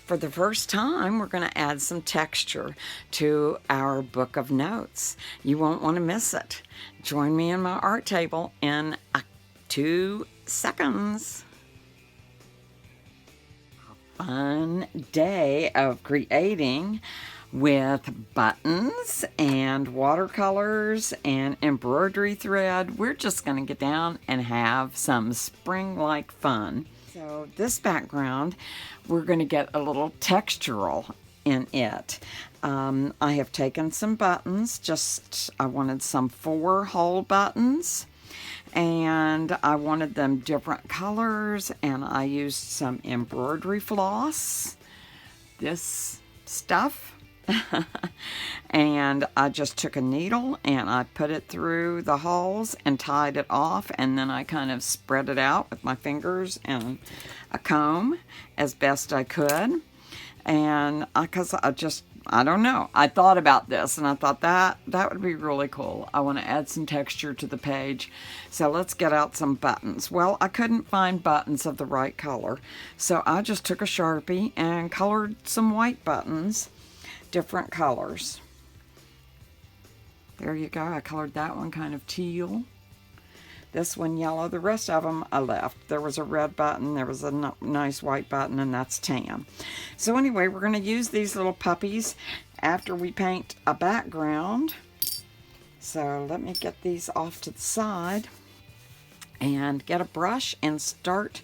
For the first time, we're going to add some texture to our book of notes. You won't want to miss it. Join me in my art table in 2 seconds. A fun day of creating with buttons and watercolors and embroidery thread. We're just going to get down and have some spring-like fun. So this background, we're going to get a little textural in it. I have taken some buttons, I wanted some 4-hole buttons, and I wanted them different colors, and I used some embroidery floss, this stuff. And I just took a needle and I put it through the holes and tied it off, and then I kind of spread it out with my fingers and a comb as best I could. And because I don't know, I thought about this and I thought that would be really cool. I want to add some texture to the page, so let's get out some buttons. Well, I couldn't find buttons of the right color, so I just took a Sharpie and colored some white buttons different colors. There you go. I colored that one kind of teal. This one yellow. The rest of them I left. There was a red button, there was a nice white button, and that's tan. So anyway, we're going to use these little puppies after we paint a background. So let me get these off to the side and get a brush and start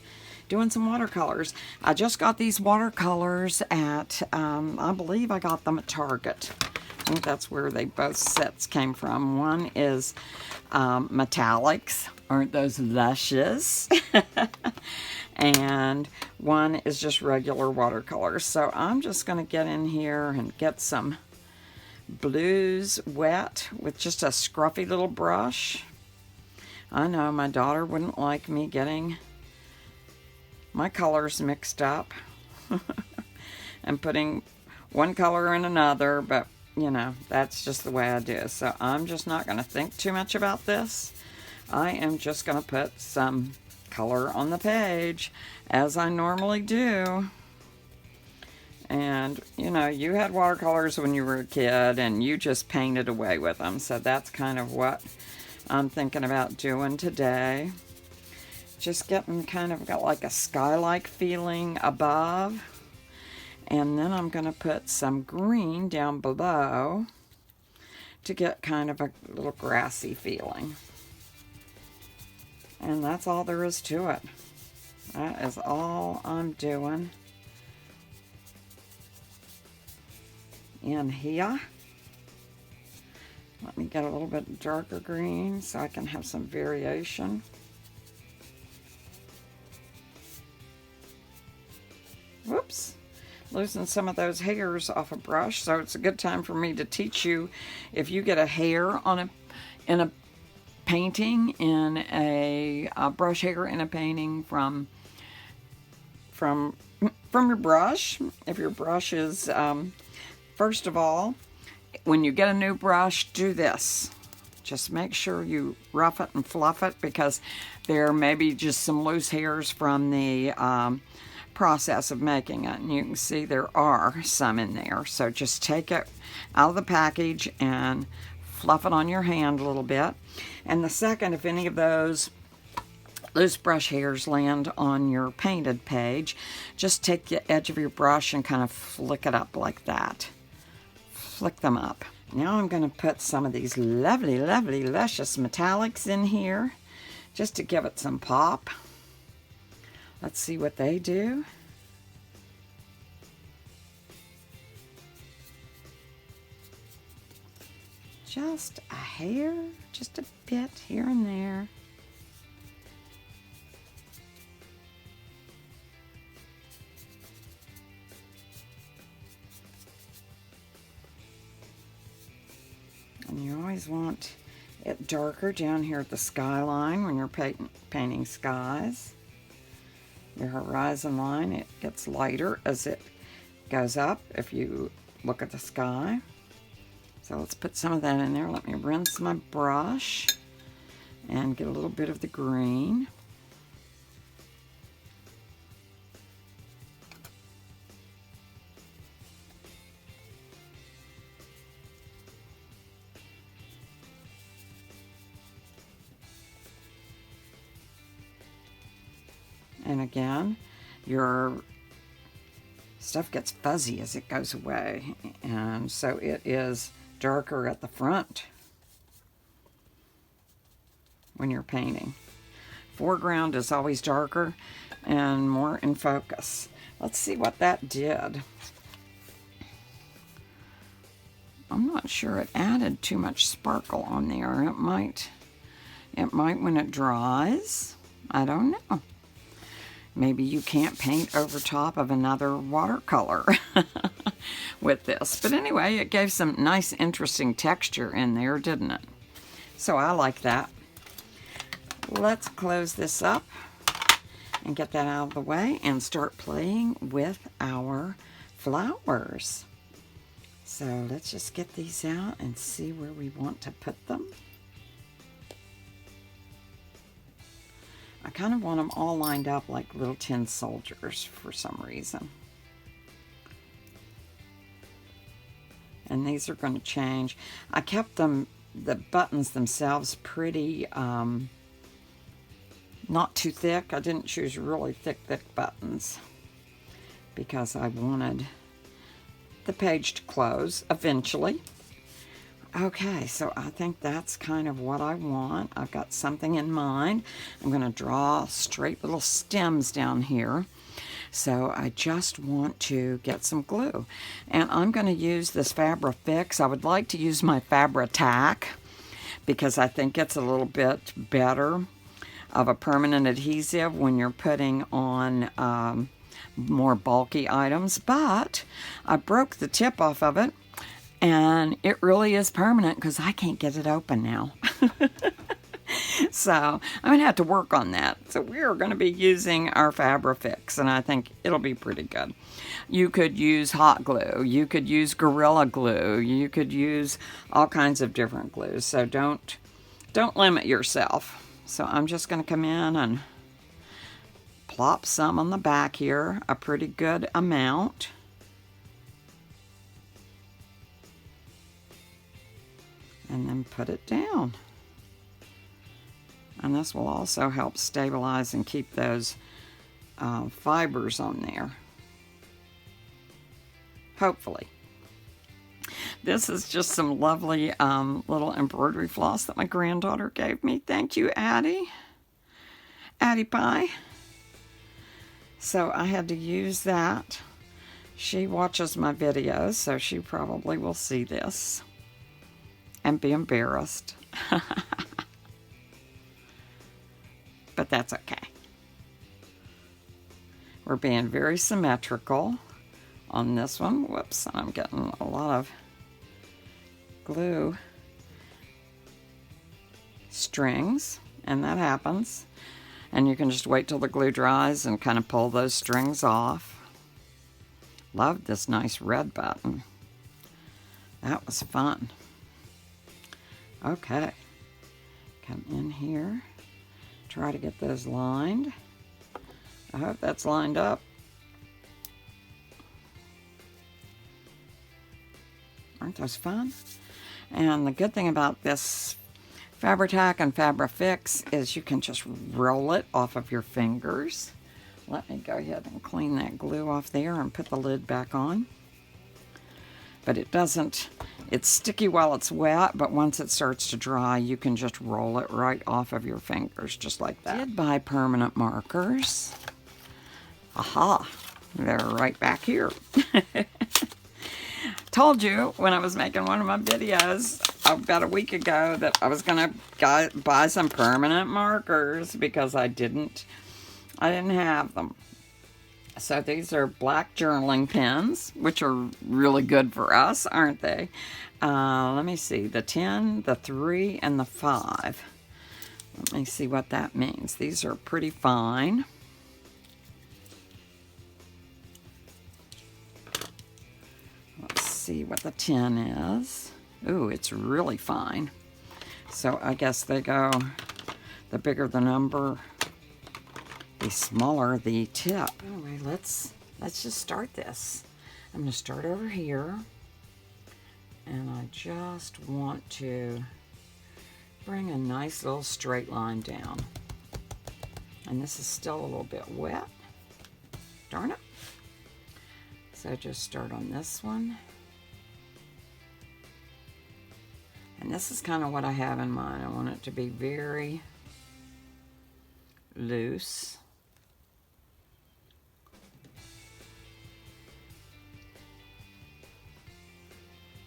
doing some watercolors. I just got these watercolors at, I believe I got them at Target. I think that's where they both sets came from. One is metallics. Aren't those luscious? And one is just regular watercolors. So I'm just going to get in here and get some blues wet with just a scruffy little brush. I know my daughter wouldn't like me getting my colors mixed up and putting one color in another, but you know, that's just the way I do. So I'm just not going to think too much about this. I am just going to put some color on the page as I normally do. And you know, you had watercolors when you were a kid and you just painted away with them, so that's kind of what I'm thinking about doing today. Just getting kind of got like a sky-like feeling above. And then I'm going to put some green down below to get kind of a little grassy feeling. And that's all there is to it. That is all I'm doing in here. Let me get a little bit darker green so I can have some variation. Whoops, losing some of those hairs off a brush, so it's a good time for me to teach you. If you get a hair on in a painting, in a brush hair in a painting from your brush, if your brush is, first of all, when you get a new brush, do this. Just make sure you rough it and fluff it, because there may be just some loose hairs from the process of making it, and you can see there are some in there. So just take it out of the package and fluff it on your hand a little bit. And the second, if any of those loose brush hairs land on your painted page, just take the edge of your brush and kind of flick it up like that. Flick them up. Now I'm going to put some of these lovely, lovely, luscious metallics in here just to give it some pop. Let's see what they do. Just a hair, just a bit here and there. And you always want it darker down here at the skyline when you're painting skies. Your horizon line, it gets lighter as it goes up if you look at the sky. So let's put some of that in there. Let me rinse my brush and get a little bit of the green. And again, your stuff gets fuzzy as it goes away, and so it is darker at the front when you're painting. Foreground is always darker and more in focus. Let's see what that did. I'm not sure it added too much sparkle on there. It might when it dries. I don't know. Maybe you can't paint over top of another watercolor with this. But anyway, it gave some nice, interesting texture in there, didn't it? So I like that. Let's close this up and get that out of the way and start playing with our flowers. So let's just get these out and see where we want to put them. I kind of want them all lined up like little tin soldiers for some reason. And these are going to change. I kept them, the buttons themselves, pretty, not too thick. I didn't choose really thick buttons because I wanted the page to close eventually. Okay, so I think that's kind of what I want. I've got something in mind. I'm going to draw straight little stems down here. So I just want to get some glue. And I'm going to use this Fabri-Fix. I would like to use my Fabri-Tac because I think it's a little bit better of a permanent adhesive when you're putting on more bulky items. But I broke the tip off of it. And it really is permanent because I can't get it open now. So I'm going to have to work on that. So we're going to be using our Fabri-Fix, and I think it'll be pretty good. You could use hot glue. You could use Gorilla Glue. You could use all kinds of different glues. So don't limit yourself. So I'm just going to come in and plop some on the back here, a pretty good amount. And then put it down. And this will also help stabilize and keep those fibers on there. Hopefully. This is just some lovely little embroidery floss that my granddaughter gave me. Thank you, Addie. Addie Pie. So I had to use that. She watches my videos, so she probably will see this and be embarrassed. But that's okay. We're being very symmetrical on this one. Whoops, I'm getting a lot of glue strings, and that happens. And you can just wait till the glue dries and kind of pull those strings off. Love this nice red button. That was fun. Okay, come in here, try to get those lined. I hope that's lined up. Aren't those fun? And the good thing about this Fabri-Tac and Fabri-Fix is you can just roll it off of your fingers. Let me go ahead and clean that glue off there and put the lid back on. But it doesn't, it's sticky while it's wet, but once it starts to dry, you can just roll it right off of your fingers, just like that. I did buy permanent markers. Aha, they're right back here. Told you when I was making one of my videos about a week ago that I was going to buy some permanent markers because I didn't have them. So these are black journaling pens, which are really good for us, aren't they? Let me see, the 10, the 3, and the 5. Let me see what that means. These are pretty fine. Let's see what the 10 is. Ooh, it's really fine. So I guess they go, the bigger the number, the smaller the tip. Anyway, let's just start this. I'm going to start over here, and I just want to bring a nice little straight line down. And this is still a little bit wet. Darn it. So just start on this one. And this is kind of what I have in mind. I want it to be very loose.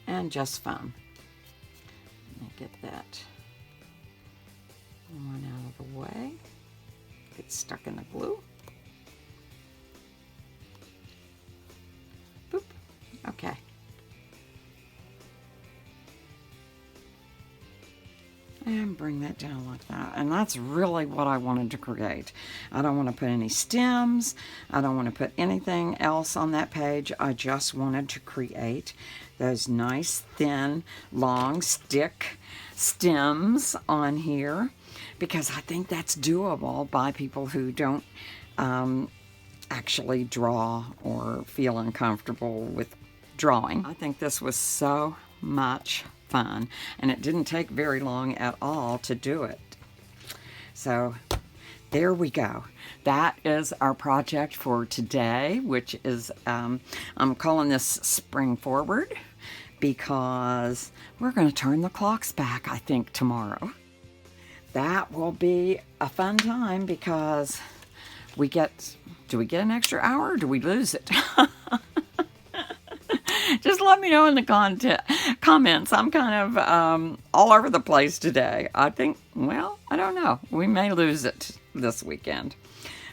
And just fun. Let me get that one out of the way. Get stuck in the glue. Boop. Okay. And bring that down like that. And that's really what I wanted to create. I don't want to put any stems. I don't want to put anything else on that page. I just wanted to create those nice, thin, long stick stems on here, because I think that's doable by people who don't actually draw or feel uncomfortable with drawing. I think this was so much fun, and it didn't take very long at all to do it. So there we go. That is our project for today, which is, I'm calling this Spring Forward, because we're going to turn the clocks back, I think, tomorrow. That will be a fun time, because do we get an extra hour, or do we lose it? Just let me know in the comments. I'm kind of all over the place today. I think, well, I don't know. We may lose it this weekend.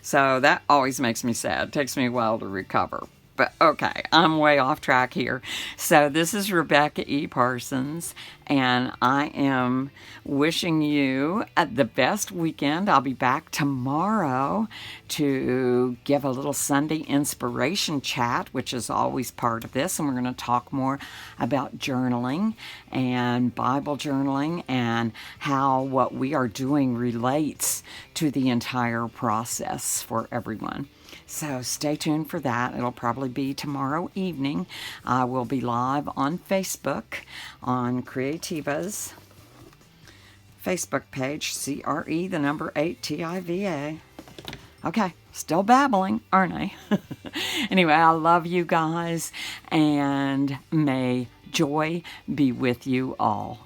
So that always makes me sad. It takes me a while to recover. But okay, I'm way off track here. So this is Rebecca E. Parsons, and I am wishing you the best weekend. I'll be back tomorrow to give a little Sunday inspiration chat, which is always part of this, and we're going to talk more about journaling and Bible journaling and how what we are doing relates to the entire process for everyone. So stay tuned for that. It'll probably be tomorrow evening. I will be live on Facebook on Creativa's Facebook page, CRE, the number 8, TIVA. Okay, still babbling, aren't I? Anyway, I love you guys, and may joy be with you all.